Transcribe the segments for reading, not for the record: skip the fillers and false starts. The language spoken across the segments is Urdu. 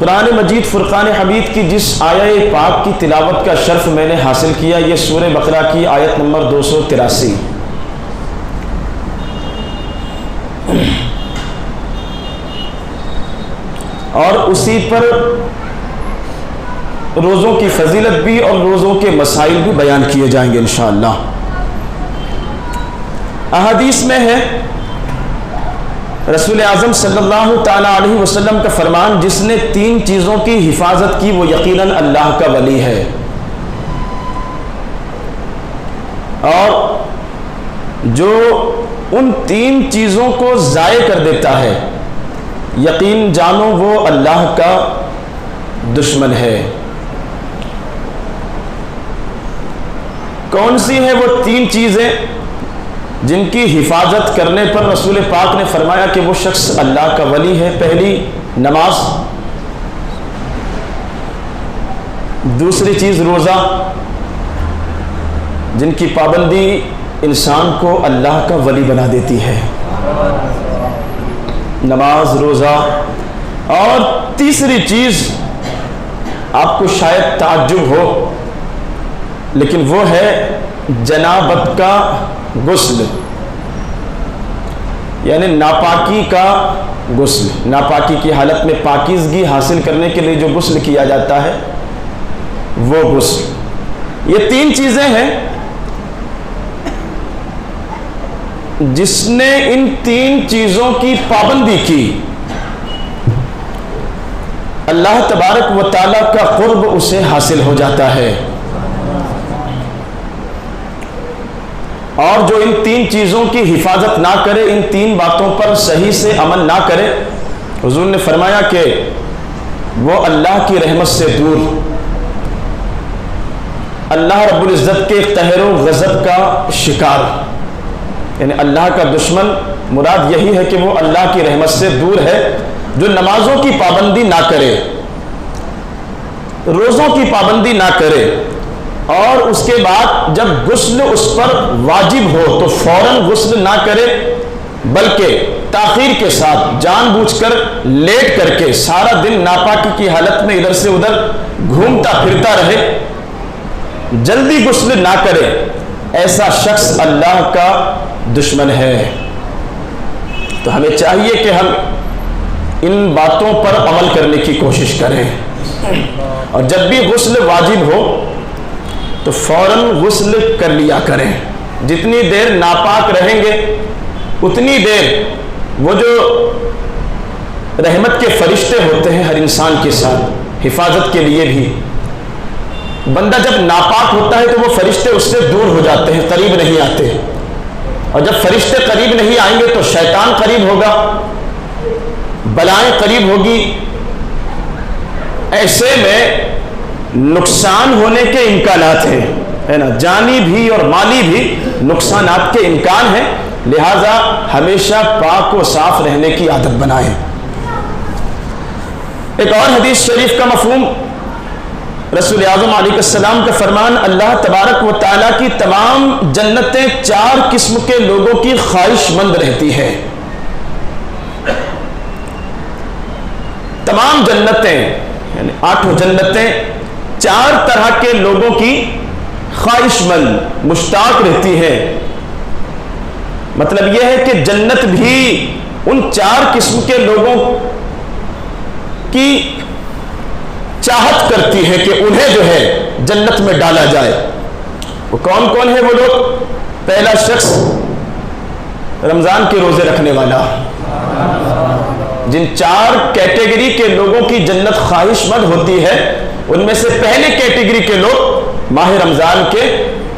قرآن مجید فرقان حمید کی جس آیہ پاک کی تلاوت کا شرف میں نے حاصل کیا، یہ سورہ بقرہ کی آیت نمبر 283، اور اسی پر روزوں کی فضیلت بھی اور روزوں کے مسائل بھی بیان کیے جائیں گے انشاءاللہ۔ احادیث میں ہے رسول اعظم صلی اللہ تعالی علیہ وسلم کا فرمان، جس نے 3 چیزوں کی حفاظت کی وہ یقیناً اللہ کا ولی ہے، اور جو ان 3 چیزوں کو ضائع کر دیتا ہے یقین جانو وہ اللہ کا دشمن ہے۔ کون سی ہے وہ 3 چیزیں جن کی حفاظت کرنے پر رسول پاک نے فرمایا کہ وہ شخص اللہ کا ولی ہے؟ پہلی نماز، دوسری چیز روزہ، جن کی پابندی انسان کو اللہ کا ولی بنا دیتی ہے، نماز، روزہ، اور تیسری چیز آپ کو شاید تعجب ہو لیکن وہ ہے جنابت کا غسل، یعنی ناپاکی کا غسل۔ ناپاکی کی حالت میں پاکیزگی حاصل کرنے کے لیے جو غسل کیا جاتا ہے وہ غسل۔ یہ 3 چیزیں ہیں جس نے ان 3 چیزوں کی پابندی کی اللہ تبارک و تعالیٰ کا قرب اسے حاصل ہو جاتا ہے، اور جو ان 3 چیزوں کی حفاظت نہ کرے، ان 3 باتوں پر صحیح سے عمل نہ کرے، حضور نے فرمایا کہ وہ اللہ کی رحمت سے دور، اللہ رب العزت کے قہر و غضب کا شکار، یعنی اللہ کا دشمن مراد یہی ہے کہ وہ اللہ کی رحمت سے دور ہے، جو نمازوں کی پابندی نہ کرے، روزوں کی پابندی نہ کرے، اور اس کے بعد جب غسل اس پر واجب ہو تو فوراً غسل نہ کرے بلکہ تاخیر کے ساتھ جان بوجھ کر لیٹ کر کے سارا دن ناپاکی کی حالت میں ادھر سے ادھر گھومتا پھرتا رہے، جلدی غسل نہ کرے، ایسا شخص اللہ کا دشمن ہے۔ تو ہمیں چاہیے کہ ہم ان باتوں پر عمل کرنے کی کوشش کریں، اور جب بھی غسل واجب ہو تو فوراً غسل کر لیا کریں۔ جتنی دیر ناپاک رہیں گے اتنی دیر وہ جو رحمت کے فرشتے ہوتے ہیں ہر انسان کے ساتھ حفاظت کے لیے بھی، بندہ جب ناپاک ہوتا ہے تو وہ فرشتے اس سے دور ہو جاتے ہیں، قریب نہیں آتے، اور جب فرشتے قریب نہیں آئیں گے تو شیطان قریب ہوگا، بلائیں قریب ہوگی، ایسے میں نقصان ہونے کے امکانات ہیں، ہے نا، جانی بھی اور مالی بھی نقصانات کے امکان ہیں، لہذا ہمیشہ پاک و صاف رہنے کی عادت بنائیں۔ ایک اور حدیث شریف کا مفہوم، رسول اعظم علیہ السلام کا فرمان، اللہ تبارک و تعالیٰ کی تمام جنتیں 4 قسم کے لوگوں کی خواہش مند رہتی ہے۔ تمام جنتیں یعنی 8 جنتیں 4 طرح کے لوگوں کی خواہش مند مشتاق رہتی ہے۔ مطلب یہ ہے کہ جنت بھی ان 4 قسم کے لوگوں کی چاہت کرتی ہے کہ انہیں جو ہے جنت میں ڈالا جائے۔ وہ کون کون ہے وہ لوگ؟ پہلا شخص رمضان کے روزے رکھنے والا، جن 4 کیٹیگری کے لوگوں کی جنت خواہش مند ہوتی ہے ان میں سے پہلے کیٹیگری کے لوگ ماہ رمضان کے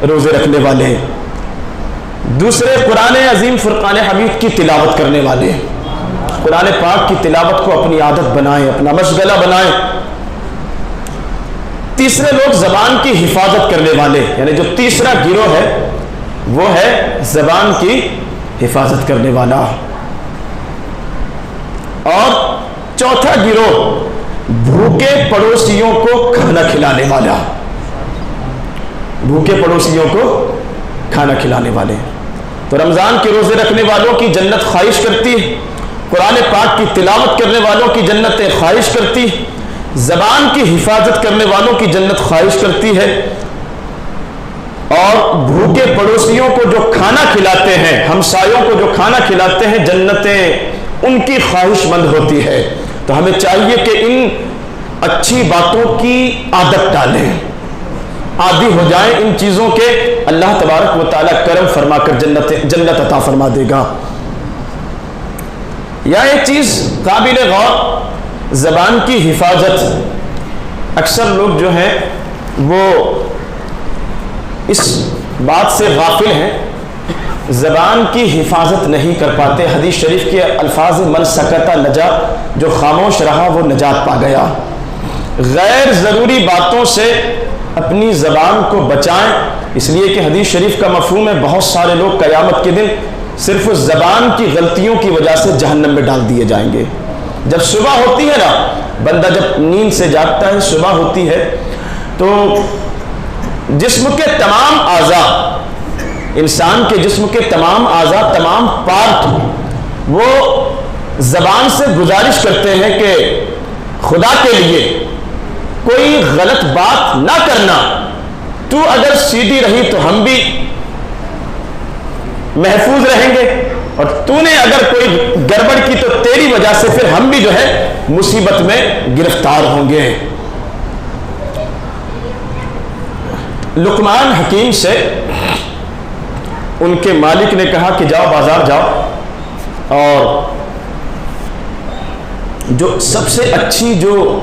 روزے رکھنے والے ہیں۔ دوسرے قرآن عظیم فرقان حمید کی تلاوت کرنے والے ہیں، قرآن پاک کی تلاوت کو اپنی عادت بنائیں، اپنا مشغلہ بنائیں۔ تیسرے لوگ زبان کی حفاظت کرنے والے، یعنی جو تیسرا گروہ ہے وہ ہے زبان کی حفاظت کرنے والا۔ اور چوتھا گروہ بھوکے پڑوسیوں کو کھانا کھلانے والا، بھوکے پڑوسیوں کو کھانا کھلانے والے۔ تو رمضان کے روزے رکھنے والوں کی جنت خواہش کرتی ہے، قرآن پاک کی تلاوت کرنے والوں کی جنت خواہش کرتی ہے، زبان کی حفاظت کرنے والوں کی جنت خواہش کرتی ہے، اور بھوکے پڑوسیوں کو جو کھانا کھلاتے ہیں، ہمسایوں کو جو کھانا کھلاتے ہیں، جنتیں ان کی خواہش مند ہوتی ہے۔ تو ہمیں چاہیے کہ ان اچھی باتوں کی عادت ڈالیں، عادی ہو جائیں ان چیزوں کے، اللہ تبارک و تعالیٰ کرم فرما کر جنت عطا فرما دے گا۔ یا ایک چیز قابل غور، زبان کی حفاظت، اکثر لوگ جو ہیں وہ اس بات سے غافل ہیں، زبان کی حفاظت نہیں کر پاتے۔ حدیث شریف کے الفاظ من سکت نجا، جو خاموش رہا وہ نجات پا گیا۔ غیر ضروری باتوں سے اپنی زبان کو بچائیں، اس لیے کہ حدیث شریف کا مفہوم ہے بہت سارے لوگ قیامت کے دن صرف اس زبان کی غلطیوں کی وجہ سے جہنم میں ڈال دیے جائیں گے۔ جب صبح ہوتی ہے نا، بندہ جب نیند سے جاگتا ہے، صبح ہوتی ہے، تو جسم کے تمام اعضاء، انسان کے جسم کے تمام اعضاء، تمام پارٹ، وہ زبان سے گزارش کرتے ہیں کہ خدا کے لیے کوئی غلط بات نہ کرنا، تو اگر سیدھی رہی تو ہم بھی محفوظ رہیں گے، اور تو نے اگر کوئی گڑبڑ کی تو تیری وجہ سے پھر ہم بھی جو ہے مصیبت میں گرفتار ہوں گے۔ لقمان حکیم سے ان کے مالک نے کہا کہ جاؤ بازار جاؤ، اور جو سب سے اچھی، جو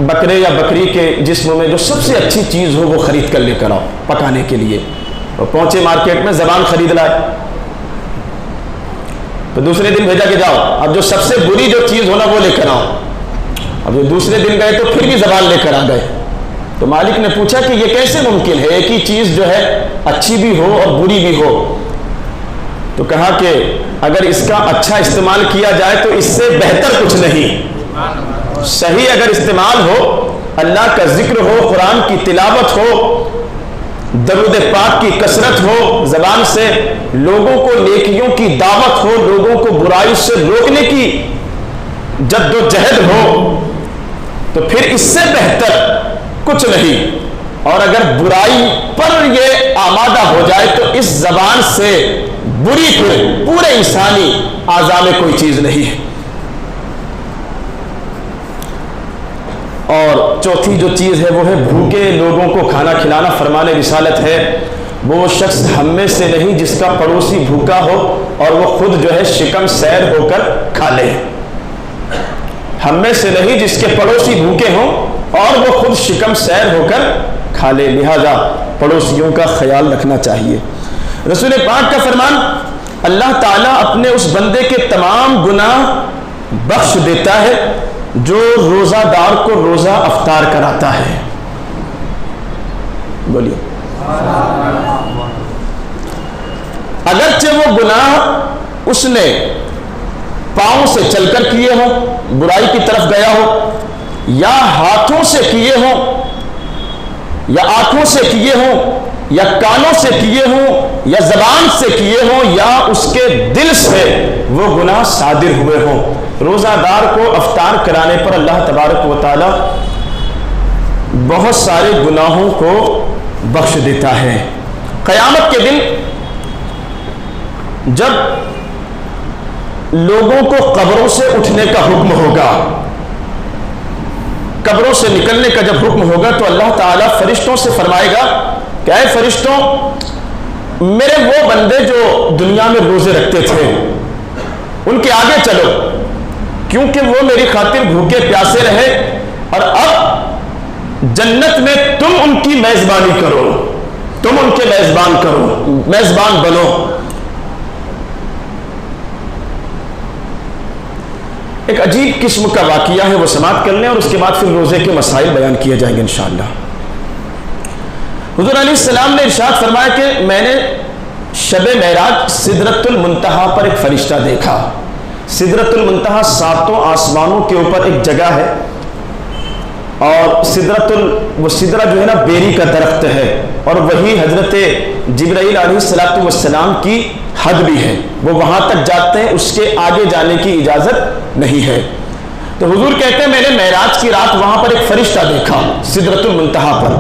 بکرے یا بکری کے جسم میں جو سب سے اچھی چیز ہو وہ خرید کر لے کر آؤ پکانے کے لیے۔ وہ پہنچے مارکیٹ میں، زبان خرید لائے، تو دوسرے دن بھیجا کہ جاؤ اب جو سب سے بری جو چیز ہونا وہ لے کر آؤ۔ اب جو دوسرے دن گئے تو پھر بھی زبان لے کر آ گئے۔ تو مالک نے پوچھا کہ یہ کیسے ممکن ہے، ایک ہی چیز جو ہے اچھی بھی ہو اور بری بھی ہو؟ تو کہا کہ اگر اس کا اچھا استعمال کیا جائے تو اس سے بہتر کچھ نہیں۔ صحیح اگر استعمال ہو، اللہ کا ذکر ہو، قرآن کی تلاوت ہو، درود پاک کی کثرت ہو، زبان سے لوگوں کو نیکیوں کی دعوت ہو، لوگوں کو برائی سے روکنے کی جد و جہد ہو، تو پھر اس سے بہتر کچھ نہیں۔ اور اگر برائی پر یہ آمادہ ہو جائے تو اس زبان سے بری پھر پورے انسانی اعضاء میں کوئی چیز نہیں ہے۔ اور چوتھی جو چیز ہے وہ ہے بھوکے لوگوں کو کھانا کھلانا۔ فرمان رسالت ہے وہ شخص ہم میں سے نہیں جس کا پڑوسی بھوکا ہو اور وہ خود جو ہے شکم سیر ہو کر کھا لے۔ ہم میں سے نہیں جس کے پڑوسی بھوکے ہوں اور وہ خود شکم سیر ہو کر کھا لے، لہذا پڑوسیوں کا خیال رکھنا چاہیے۔ رسول پاک کا فرمان، اللہ تعالیٰ اپنے اس بندے کے تمام گناہ بخش دیتا ہے جو روزہ دار کو روزہ افطار کراتا ہے۔ بولیے، اگرچہ وہ گناہ اس نے پاؤں سے چل کر کیے ہوں، برائی کی طرف گیا ہو، یا ہاتھوں سے کیے ہوں، یا آنکھوں سے کیے ہوں، یا کانوں سے کیے ہوں، یا زبان سے کیے ہوں، یا اس کے دل سے وہ گناہ صادر ہوئے ہوں، روزہ دار کو افطار کرانے پر اللہ تبارک و تعالی بہت سارے گناہوں کو بخش دیتا ہے۔ قیامت کے دن جب لوگوں کو قبروں سے اٹھنے کا حکم ہوگا، قبروں سے نکلنے کا جب حکم ہوگا تو اللہ تعالیٰ فرشتوں سے فرمائے گا کہ اے فرشتوں، میرے وہ بندے جو دنیا میں روزے رکھتے تھے ان کے آگے چلو، کیونکہ وہ میری خاطر بھوکے پیاسے رہے، اور اب جنت میں تم ان کی میزبانی کرو، تم ان کے میزبان بنو۔ ایک عجیب قسم کا واقعہ ہے، وہ سماعت کر لیں اور اس کے بعد پھر روزے کے مسائل بیان کیے جائیں گے انشاءاللہ۔ حضور علیہ السلام نے ارشاد فرمایا کہ میں نے شب معراج سدرۃ المنتہا پر ایک فرشتہ دیکھا۔ سدرۃ المنتہا 7 آسمانوں کے اوپر ایک جگہ ہے، اور وہ سدرہ جو ہے نا بیری کا درخت ہے، اور وہی حضرت جبرائیل علیہ السلام کی حد بھی ہے، وہ وہاں تک جاتے ہیں، اس کے آگے جانے کی اجازت نہیں ہے۔ تو حضور کہتے ہیں میں نے معراج کی رات وہاں پر ایک فرشتہ دیکھا سدرۃ المنتہا پر،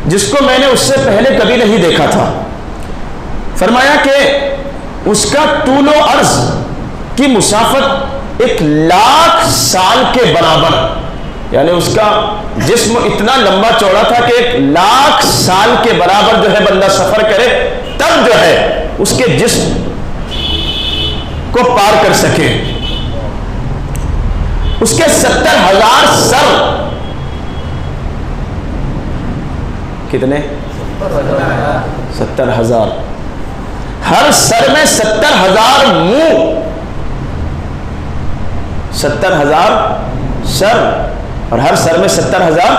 جس کو میں نے اس سے پہلے کبھی نہیں دیکھا تھا۔ فرمایا کہ اس کا طول و عرض کی مسافت 1,00,000 سال کے برابر، یعنی اس کا جسم اتنا لمبا چوڑا تھا کہ 1,00,000 سال کے برابر جو ہے بندہ سفر کرے تب جو ہے اس کے جسم کو پار کر سکے۔ اس کے 70,000 سر، کتنے؟ 70,000، ہر سر میں 70,000 منہ، 70,000 سر اور ہر سر میں 70,000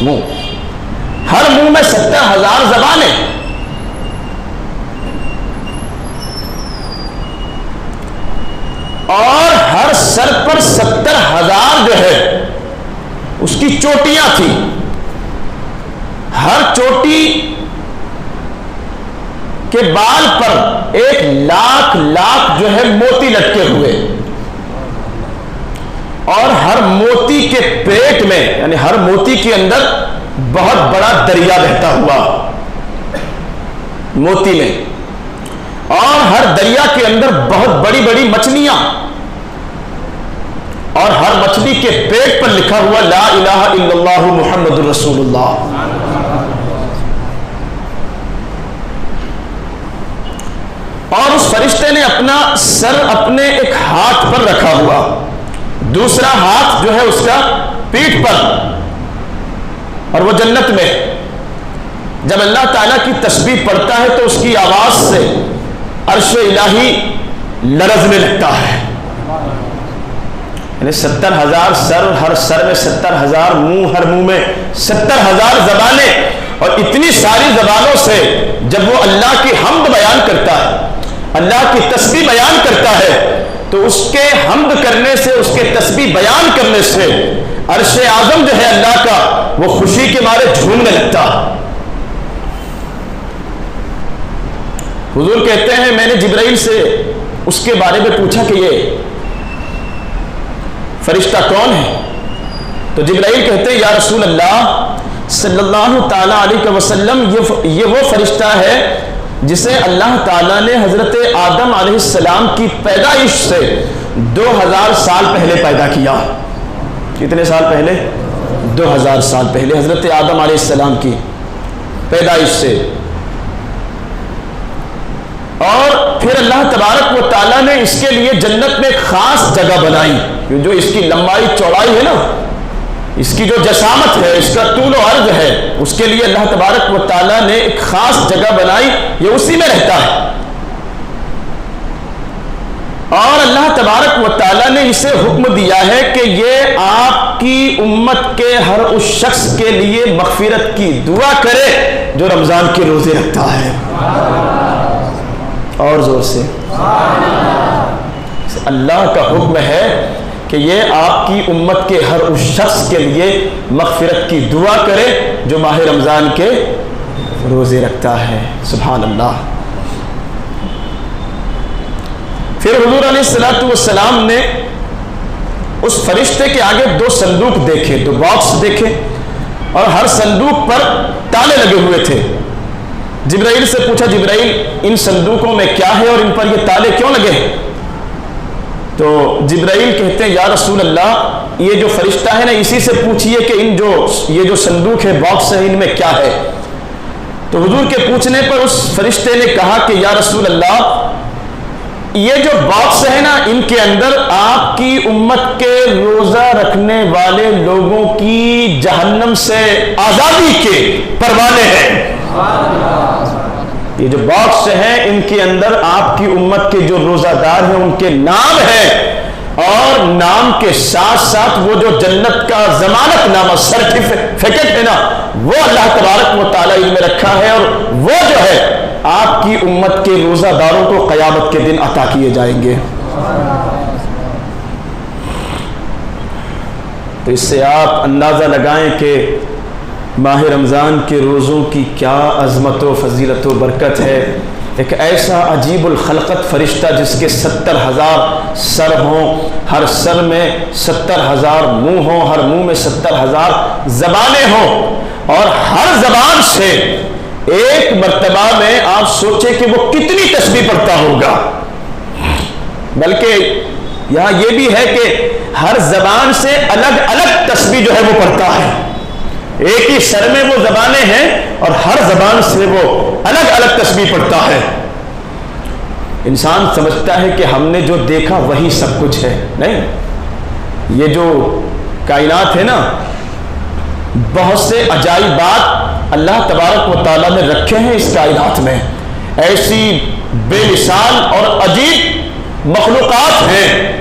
منہ، ہر منہ میں 70,000 زبانیں، اور ہر سر پر 70,000 جو ہے اس کی چوٹیاں تھیں، ہر چوٹی کے بال پر 1,00,000 جو ہے موتی لٹکے ہوئے، اور ہر موتی کے پیٹ میں، یعنی ہر موتی کے اندر بہت بڑا دریا بہتا ہوا موتی میں، اور ہر دریا کے اندر بہت بڑی بڑی مچھلیاں، اور ہر مچھلی کے پیٹ پر لکھا ہوا لا الہ الا اللہ محمد رسول اللہ۔ اور اس فرشتے نے اپنا سر اپنے ایک ہاتھ پر رکھا ہوا، دوسرا ہاتھ جو ہے اس کا پیٹھ پر، اور وہ جنت میں جب اللہ تعالیٰ کی تسبیح پڑھتا ہے تو اس کی آواز سے عرش الہی لرزنے لگتا ہے، یعنی 70,000 سر، ہر سر میں 70,000 منہ، ہر منہ میں 70,000 زبانیں، اور اتنی ساری زبانوں سے جب وہ اللہ کی حمد بیان کرتا ہے، اللہ کی تسبیح بیان کرتا ہے، تو اس کے حمد کرنے سے، اس کے تسبیح بیان کرنے سے عرش اعظم جو ہے اللہ کا وہ خوشی کے مارے جھومنے لگتا۔ حضور کہتے ہیں میں نے جبرائیل سے اس کے بارے میں پوچھا کہ یہ فرشتہ کون ہے؟ تو جبرائیل کہتے ہیں یا رسول اللہ صلی اللہ تعالی علیہ وسلم، یہ وہ فرشتہ ہے جسے اللہ تعالیٰ نے حضرت آدم علیہ السلام کی پیدائش سے 2000 سال پہلے پیدا کیا۔ کتنے سال پہلے؟ 2000 سال پہلے حضرت آدم علیہ السلام کی پیدائش سے، اور پھر اللہ تبارک و تعالیٰ نے اس کے لیے جنت میں ایک خاص جگہ بنائی، جو اس کی لمبائی چوڑائی ہے نا، اس کی جو جسامت ہے، اس کا طول و عرض ہے، اس کے لیے اللہ تبارک و تعالیٰ نے ایک خاص جگہ بنائی، یہ اسی میں رہتا ہے، اور اللہ تبارک و تعالیٰ نے اسے حکم دیا ہے کہ یہ آپ کی امت کے ہر اس شخص کے لیے مغفرت کی دعا کرے جو رمضان کے روزے رکھتا ہے۔ اور زور سے اللہ کا حکم ہے کہ یہ آپ کی امت کے ہر اس شخص کے لیے مغفرت کی دعا کرے جو ماہ رمضان کے روزے رکھتا ہے۔ سبحان اللہ۔ پھر حضور علیہ الصلوۃ والسلام نے اس فرشتے کے آگے 2 صندوق دیکھے، 2 باکس دیکھے، اور ہر صندوق پر تالے لگے ہوئے تھے۔ جبرائیل سے پوچھا جبرائیل ان صندوقوں میں کیا ہے اور ان پر یہ تالے کیوں لگے ہیں؟ تو جبرائیل کہتے ہیں یا رسول اللہ یہ جو فرشتہ ہے نا اسی سے پوچھئے کہ یہ جو صندوق ہے، باکس ہے، ان میں کیا ہے؟ تو حضور کے پوچھنے پر اس فرشتے نے کہا کہ یا رسول اللہ یہ جو باکس ہے نا ان کے اندر آپ کی امت کے روزہ رکھنے والے لوگوں کی جہنم سے آزادی کے پروانے ہیں۔ یہ جو باکس ہیں ان کے اندر آپ کی امت کے جو روزہ دار ہیں ان کے نام ہیں، اور نام کے ساتھ ساتھ وہ جو جنت کا ضمانت نامہ سرٹیفکیٹ ہے نا وہ اللہ تبارک و تعالیٰ ان میں رکھا ہے، اور وہ جو ہے آپ کی امت کے روزہ داروں کو قیامت کے دن عطا کیے جائیں گے۔ تو اس سے آپ اندازہ لگائیں کہ ماہ رمضان کے روزوں کی کیا عظمت و فضیلت و برکت ہے۔ ایک ایسا عجیب الخلقت فرشتہ جس کے 70,000 سر ہوں، ہر سر میں 70,000 منہ ہوں، ہر منہ میں 70,000 زبانیں ہوں، اور ہر زبان سے ایک مرتبہ میں آپ سوچیں کہ وہ کتنی تسبیح پڑھتا ہوگا۔ بلکہ یہاں یہ بھی ہے کہ ہر زبان سے الگ الگ تسبیح جو ہے وہ پڑھتا ہے، ایک ہی سر میں وہ زبانیں ہیں اور ہر زبان سے وہ الگ الگ تسبیح پڑھتا ہے۔ انسان سمجھتا ہے کہ ہم نے جو دیکھا وہی سب کچھ ہے، نہیں، یہ جو کائنات ہے نا، بہت سے عجائبات اللہ تبارک و تعالیٰ نے رکھے ہیں اس کائنات میں، ایسی بے مثال اور عجیب مخلوقات ہیں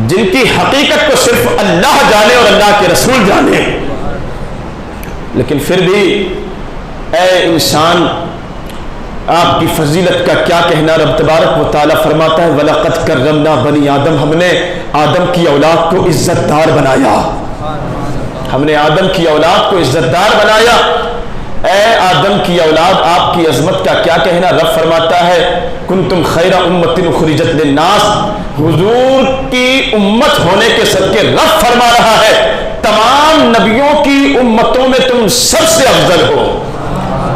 جن کی حقیقت کو صرف اللہ جانے اور اللہ کے رسول جانے۔ لیکن پھر بھی اے انسان، آپ کی فضیلت کا کیا کہنا۔ رب تبارک و تعالیٰ فرماتا ہے وَلَقَدْ كَرَّمْنَا بَنِي آدم، ہم نے آدم کی اولاد کو عزت دار بنایا، ہم نے آدم کی اولاد کو عزت دار بنایا۔ اے آدم کی اولاد، آپ کی عظمت کا کیا کہنا۔ رب فرماتا ہے کنتم خیر امت اخرجت للناس، حضور کی امت ہونے کے صدقے رب فرما رہا ہے تمام نبیوں کی امتوں میں تم سب سے افضل ہو،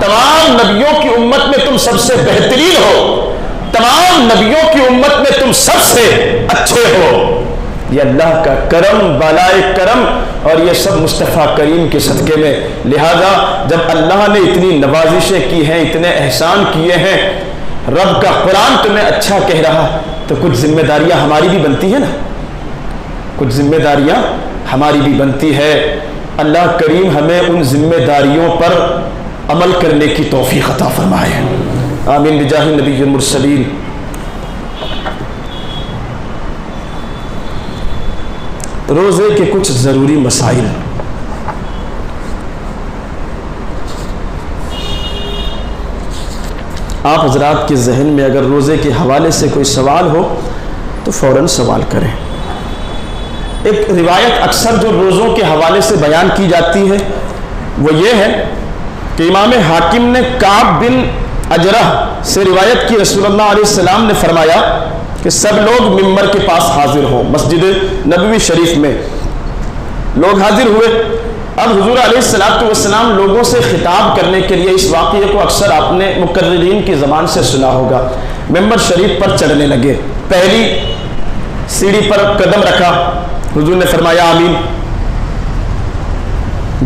تمام نبیوں کی امت میں تم سب سے بہترین ہو، تمام نبیوں کی امت میں تم سب سے اچھے ہو۔ یہ اللہ کا کرم، بالائے کرم، اور یہ سب مصطفیٰ کریم کے صدقے میں۔ لہذا جب اللہ نے اتنی نوازشیں کی ہیں، اتنے احسان کیے ہیں، رب کا قرآن تمہیں اچھا کہہ رہا، تو کچھ ذمہ داریاں ہماری بھی بنتی ہے نا، کچھ ذمہ داریاں ہماری بھی بنتی ہے۔ اللہ کریم ہمیں ان ذمہ داریوں پر عمل کرنے کی توفیق عطا فرمائے، آمین بجاہ نبی المرسلین۔ روزے کے کچھ ضروری مسائل۔ آپ حضرات کے ذہن میں اگر روزے کے حوالے سے کوئی سوال ہو تو فوراً سوال کریں۔ ایک روایت اکثر جو روزوں کے حوالے سے بیان کی جاتی ہے وہ یہ ہے کہ امام حاکم نے کعب بن اجرہ سے روایت کی، رسول اللہ علیہ السلام نے فرمایا کہ سب لوگ ممبر کے پاس حاضر ہوں۔ مسجد نبوی شریف میں لوگ حاضر ہوئے۔ اب حضور علیہ السلام لوگوں سے خطاب کرنے کے لیے، اس واقعے کو اکثر آپ نے مقررین کی زبان سے سنا ہوگا، ممبر شریف پر چڑھنے لگے۔ پہلی سیڑھی پر قدم رکھا، حضور نے فرمایا آمین،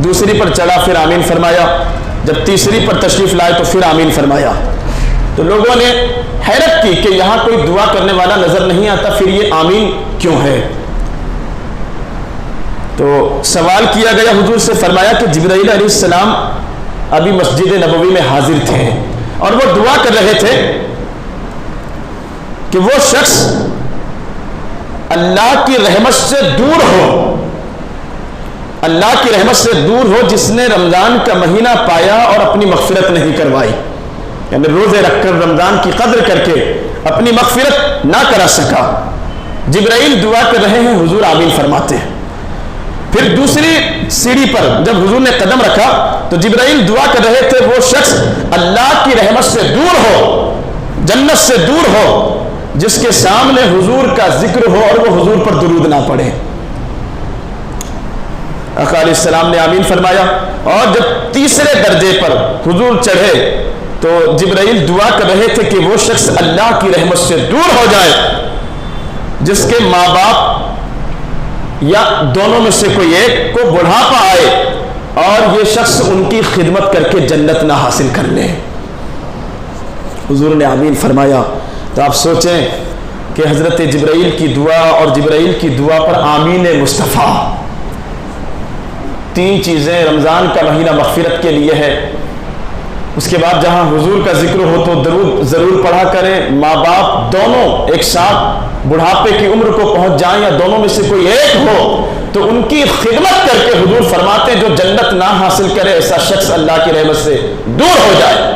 دوسری پر چڑھا پھر آمین فرمایا، جب تیسری پر تشریف لائے تو پھر آمین فرمایا۔ تو لوگوں نے حیرت کی کہ یہاں کوئی دعا کرنے والا نظر نہیں آتا، پھر یہ آمین کیوں ہے؟ تو سوال کیا گیا حضور سے، فرمایا کہ جبرائیل علیہ السلام ابھی مسجد نبوی میں حاضر تھے اور وہ دعا کر رہے تھے کہ وہ شخص اللہ کی رحمت سے دور ہو، اللہ کی رحمت سے دور ہو جس نے رمضان کا مہینہ پایا اور اپنی مغفرت نہیں کروائی، یعنی روزے رکھ کر رمضان کی قدر کر کے اپنی مغفرت نہ کرا سکا۔ جبرائیل دعا کر رہے ہیں، حضور آمین فرماتے ہیں۔ پھر دوسری سیڑھی پر جب حضور نے قدم رکھا تو جبرائیل دعا کر رہے تھے وہ شخص اللہ کی رحمت سے دور ہو، جنت سے دور ہو، جس کے سامنے حضور کا ذکر ہو اور وہ حضور پر درود نہ پڑھے۔ آقا علیہ السلام نے آمین فرمایا، اور جب تیسرے درجے پر حضور چڑھے تو جبرائیل دعا کر رہے تھے کہ وہ شخص اللہ کی رحمت سے دور ہو جائے جس کے ماں باپ یا دونوں میں سے کوئی ایک کو بڑھاپا آئے اور یہ شخص ان کی خدمت کر کے جنت نہ حاصل کر لے۔ حضور نے آمین فرمایا۔ تو آپ سوچیں کہ حضرت جبرائیل کی دعا اور جبرائیل کی دعا پر آمین مصطفیٰ، تین چیزیں رمضان کا مہینہ مغفرت کے لیے ہے۔ اس کے بعد جہاں حضور کا ذکر ہو تو درود ضرور پڑھا کریں۔ ماں باپ دونوں ایک ساتھ بڑھاپے کی عمر کو پہنچ جائیں یا دونوں میں سے کوئی ایک ہو تو ان کی خدمت کر کے حضور فرماتے جو جنت نہ حاصل کرے ایسا شخص اللہ کی رحمت سے دور ہو جائے۔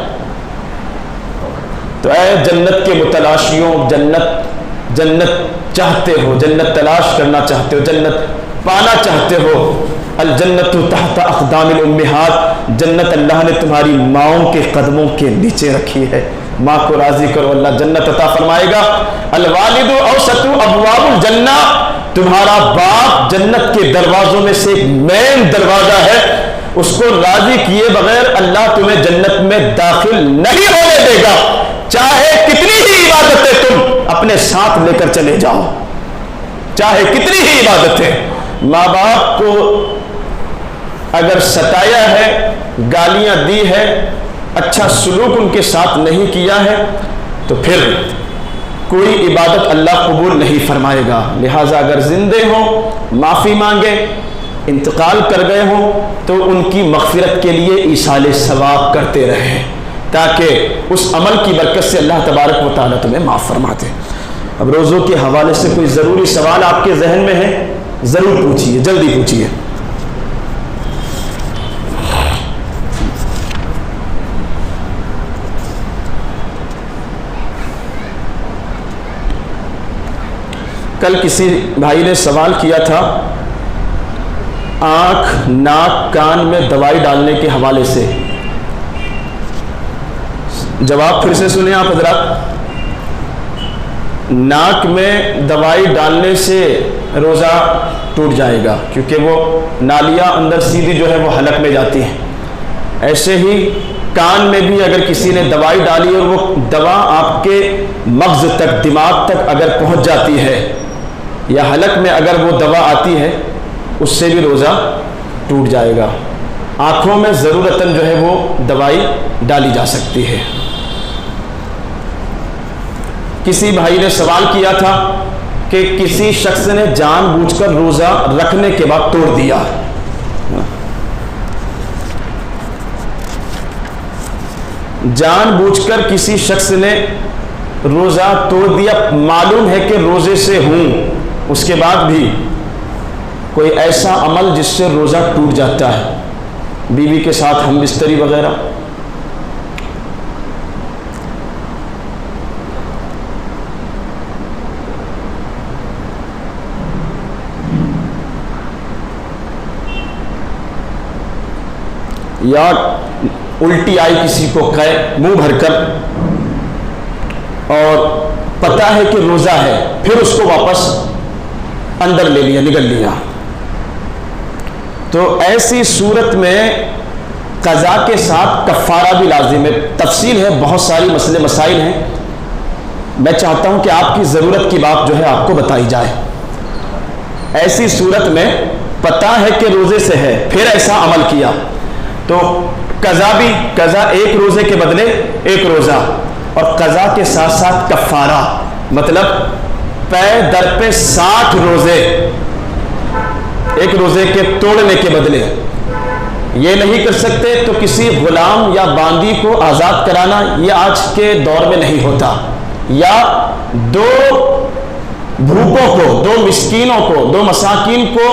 تو اے جنت کے متلاشیوں، جنت چاہتے ہو، جنت تلاش کرنا چاہتے ہو، جنت پانا چاہتے ہو، الجنت تحت اقدام الامہات، جنت اللہ نے تمہاری ماؤں کے قدموں کے نیچے رکھی ہے۔ ماں کو راضی کرو، اللہ جنت عطا فرمائے گا۔ الوالد اوسط ابواب الجنہ، تمہارا باپ جنت کے دروازوں میں سے ایک مین دروازہ ہے، اس کو راضی کیے بغیر اللہ تمہیں جنت میں داخل نہیں ہونے دے گا، چاہے کتنی ہی عبادتیں تم اپنے ساتھ لے کر چلے جاؤ، چاہے کتنی ہی عبادتیں۔ ماں باپ کو اگر ستایا ہے، گالیاں دی ہے، اچھا سلوک ان کے ساتھ نہیں کیا ہے، تو پھر کوئی عبادت اللہ قبول نہیں فرمائے گا۔ لہٰذا اگر زندے ہوں معافی مانگے، انتقال کر گئے ہوں تو ان کی مغفرت کے لیے ایصال ثواب کرتے رہیں، تاکہ اس عمل کی برکت سے اللہ تبارک و تعالیٰ تمہیں معاف فرما دے۔ اب روزوں کے حوالے سے کوئی ضروری سوال آپ کے ذہن میں ہے؟ ضرور پوچھیے، جلدی پوچھیے۔ کل کسی بھائی نے سوال کیا تھا آنکھ، ناک، کان میں دوائی ڈالنے کے حوالے سے، جواب پھر سے سنیں آپ حضرات۔ ناک میں دوائی ڈالنے سے روزہ ٹوٹ جائے گا، کیونکہ وہ نالیاں اندر سیدھی جو ہے وہ حلق میں جاتی ہیں۔ ایسے ہی کان میں بھی اگر کسی نے دوائی ڈالی اور وہ دوا آپ کے مغز تک، دماغ تک اگر پہنچ جاتی ہے، یا حلق میں اگر وہ دوا آتی ہے، اس سے بھی روزہ ٹوٹ جائے گا۔ آنکھوں میں ضرورتاً جو ہے وہ دوائی ڈالی جا سکتی ہے۔ کسی بھائی نے سوال کیا تھا کہ کسی شخص نے جان بوجھ کر روزہ رکھنے کے بعد توڑ دیا، جان بوجھ کر کسی شخص نے روزہ توڑ دیا، معلوم ہے کہ روزے سے ہوں، اس کے بعد بھی کوئی ایسا عمل جس سے روزہ ٹوٹ جاتا ہے، بیوی کے ساتھ ہم بستری وغیرہ، یا الٹی آئی کسی کو منہ بھر کر اور پتہ ہے کہ روزہ ہے، پھر اس کو واپس اندر لے لیا، نگل لیا، تو ایسی صورت میں قضا کے ساتھ کفارہ بھی لازم ہے۔ تفصیل ہے، بہت ساری مسئلے مسائل ہیں، میں چاہتا ہوں کہ آپ کی ضرورت کی بات جو ہے آپ کو بتائی جائے۔ ایسی صورت میں پتہ ہے کہ روزے سے ہے، پھر ایسا عمل کیا تو قضا ایک روزے کے بدلے ایک روزہ، اور قضا کے ساتھ ساتھ کفارہ، مطلب پے در پہ 60 روزے، ایک روزے کے توڑنے کے بدلے۔ یہ نہیں کر سکتے تو کسی غلام یا باندی کو آزاد کرانا، یہ آج کے دور میں نہیں ہوتا، یا 2 بھوکوں کو، 2 مسکینوں کو، 2 مساکین کو،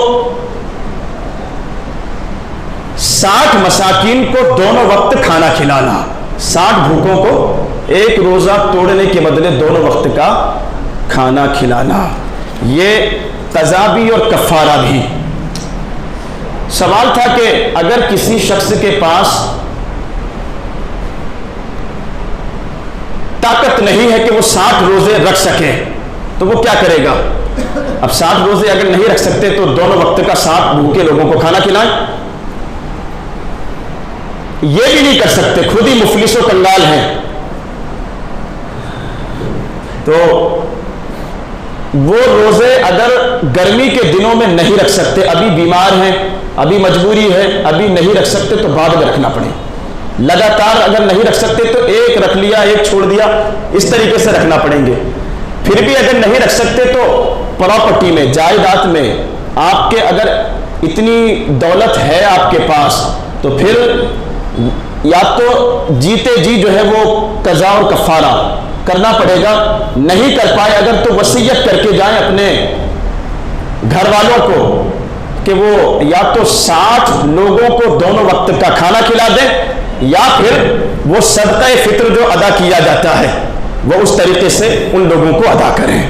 60 مساکین کو دونوں وقت کھانا کھلانا، 60 بھوکوں کو ایک روزہ توڑنے کے بدلے دونوں وقت کا کھانا کھلانا، یہ قضا بھی اور کفارہ بھی۔ سوال تھا کہ اگر کسی شخص کے پاس طاقت نہیں ہے کہ وہ 60 روزے رکھ سکے تو وہ کیا کرے گا؟ اب 60 روزے اگر نہیں رکھ سکتے تو دونوں وقت کا 60 بھوکے لوگوں کو کھانا کھلائیں، یہ بھی نہیں کر سکتے، خود ہی مفلس و کنگال ہیں، تو وہ روزے اگر گرمی کے دنوں میں نہیں رکھ سکتے، ابھی بیمار ہیں، ابھی مجبوری ہے، ابھی نہیں رکھ سکتے تو بعد میں رکھنا پڑے، لگاتار اگر نہیں رکھ سکتے تو ایک رکھ لیا، ایک چھوڑ دیا، اس طریقے سے رکھنا پڑیں گے۔ پھر بھی اگر نہیں رکھ سکتے تو پراپرٹی میں، جائیداد میں، آپ کے اگر اتنی دولت ہے آپ کے پاس تو پھر یا تو جیتے جی جو ہے وہ قضا اور کفارہ کرنا پڑے گا، نہیں کر پائے اگر تو وصیت کر کے جائیں اپنے گھر والوں کو کہ وہ یا تو 60 لوگوں کو دونوں وقت کا کھانا کھلا دیں، یا پھر وہ صدقہ فطر جو ادا کیا جاتا ہے وہ اس طریقے سے ان لوگوں کو ادا کریں۔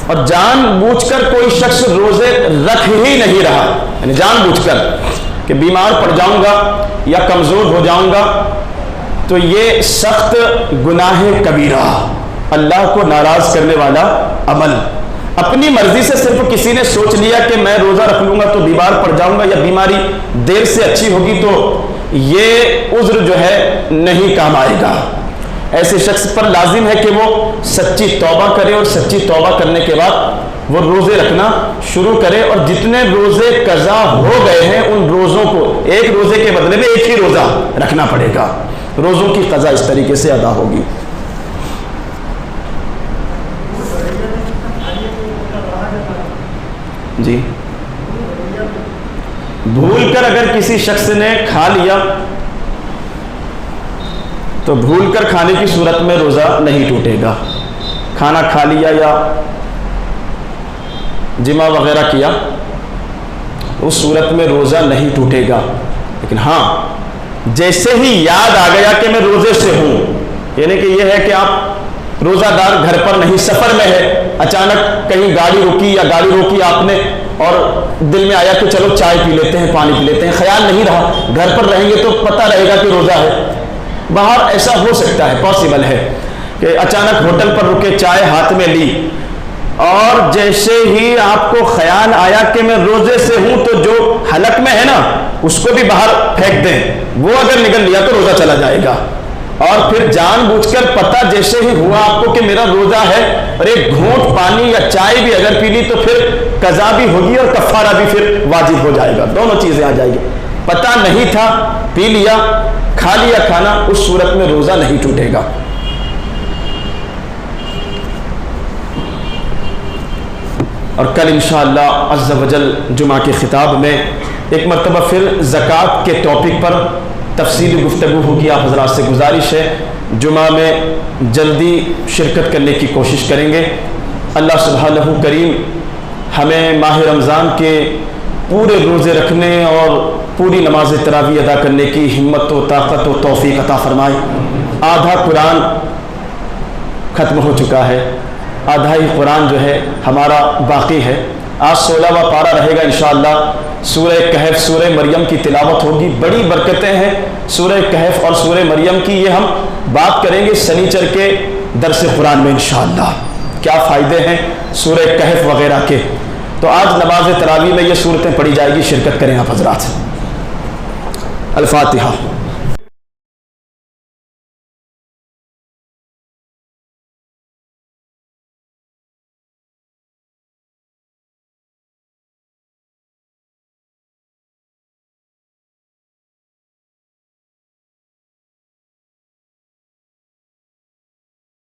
اور جان بوجھ کر کوئی شخص روزے رکھ ہی نہیں رہا، یعنی جان بوجھ کر کہ بیمار پڑ جاؤں گا یا کمزور ہو جاؤں گا، تو یہ سخت گناہ کبیرہ، اللہ کو ناراض کرنے والا عمل۔ اپنی مرضی سے صرف کسی نے سوچ لیا کہ میں روزہ رکھ لوں گا تو بیمار پڑ جاؤں گا یا بیماری دیر سے اچھی ہوگی، تو یہ عذر جو ہے نہیں کام آئے گا۔ ایسے شخص پر لازم ہے کہ وہ سچی توبہ کرے، اور سچی توبہ کرنے کے بعد وہ روزے رکھنا شروع کرے، اور جتنے روزے قضا ہو گئے ہیں ان روزوں کو ایک روزے کے بدلے میں ایک ہی روزہ رکھنا پڑے گا، روزوں کی قضا اس طریقے سے ادا ہوگی۔ جی، بھول کر اگر کسی شخص نے کھا لیا تو بھول کر کھانے کی صورت میں روزہ نہیں ٹوٹے گا۔ کھانا کھا لیا یا جمع وغیرہ کیا اس صورت میں روزہ نہیں ٹوٹے گا، لیکن ہاں جیسے ہی یاد آ گیا کہ میں روزے سے ہوں، یعنی کہ یہ ہے کہ آپ روزہ دار گھر پر نہیں سفر میں ہے، اچانک کہیں گاڑی روکی یا گاڑی روکی آپ نے اور دل میں آیا کہ چلو چائے پی لیتے ہیں، پانی پی لیتے ہیں، خیال نہیں رہا، گھر پر رہیں گے تو پتہ رہے گا کہ روزہ ہے۔ باہر ایسا ہو سکتا ہے، پاسبل ہے کہ اچانک ہوٹل پر رکے، چائے ہاتھ میں لی اور جیسے ہی آپ کو خیال آیا کہ میں روزے سے ہوں تو جو حلق میں ہے نا اس کو بھی باہر پھینک دیں، وہ اگر نکل لیا تو روزہ چلا جائے گا۔ اور پھر جان بوجھ کر پتہ جیسے ہی ہوا آپ کو کہ میرا روزہ ہے اور ایک گھونٹ پانی یا چائے بھی اگر پی لی تو پھر قضا بھی ہوگی اور کفارہ بھی پھر واجب ہو جائے گا، دونوں چیزیں آ جائیں گی۔ پتہ نہیں تھا، پی لیا، کھا لیا کھانا، اس صورت میں روزہ نہیں ٹوٹے گا۔ اور کل انشاءاللہ عز و جل جمعہ کے خطاب میں ایک مرتبہ پھر زکوٰۃ کے ٹاپک پر تفصیلی گفتگو ہوگی۔ آپ حضرات سے گزارش ہے جمعہ میں جلدی شرکت کرنے کی کوشش کریں گے۔ اللہ سبحانہ کریم ہمیں ماہ رمضان کے پورے روزے رکھنے اور پوری نماز تراویح ادا کرنے کی ہمت و طاقت و توفیق عطا فرمائے۔ آدھا قرآن ختم ہو چکا ہے، آدھا ہی قرآن جو ہے ہمارا باقی ہے۔ آج 16واں پارہ رہے گا انشاءاللہ۔ سورہ کہف، سورہ مریم کی تلاوت ہوگی، بڑی برکتیں ہیں سورہ کہف اور سورہ مریم کی، یہ ہم بات کریں گے سنیچر کے درس قرآن میں انشاءاللہ، کیا فائدے ہیں سورہ کہف وغیرہ کے۔ تو آج نماز تراویح میں یہ صورتیں پڑھی جائے گی، شرکت کریں آپ حضرات۔ الفاتحہ۔